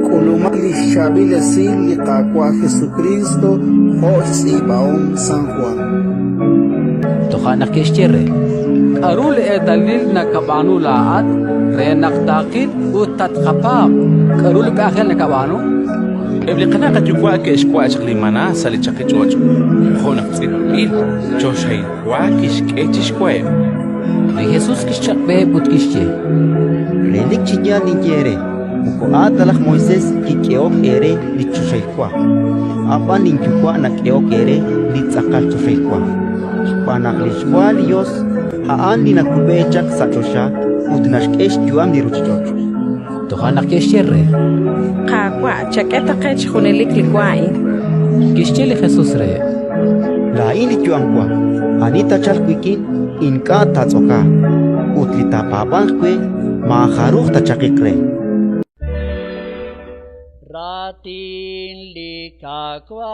Kulumali shabile sili kwa Jesucristo Jos ibaon San Juan. Tukana kishire. Arul dalil na kabanu laat renak takil utat kapap. Arul bakal na kabanu. Ebli kana katukwa ke skwa chaklimana sali chakichocho. Khona tsibil joshay kwa kisketi skwa. Ni Jesus kishakbe but kishye. Relik chinya ninjere. Muko atalak Moises ki keok ere li chushaykwa. Apa ninchukwa na keok ere li tsakal chushaykwa. Panaklishkwa Dios aan li nakubechak sa chosha utnashkesh juam di ruchichocho. Tukana kishire. Kakwa chaketa kech khunelik likwai. Kishye Jesus re. La ini juamkwa anita chalkwikin inka tatsoka. Utlita papankwe ma kharukh tachakikre. Ratin likakwa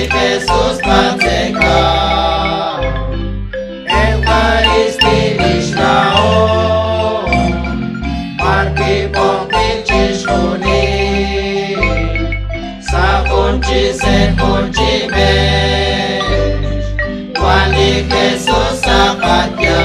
Jesus Mateka Eucharisti Vishnao Marpi Poknici Shkuni Sa Kunci Se Kunci Mesh Wali Jesus Sapatya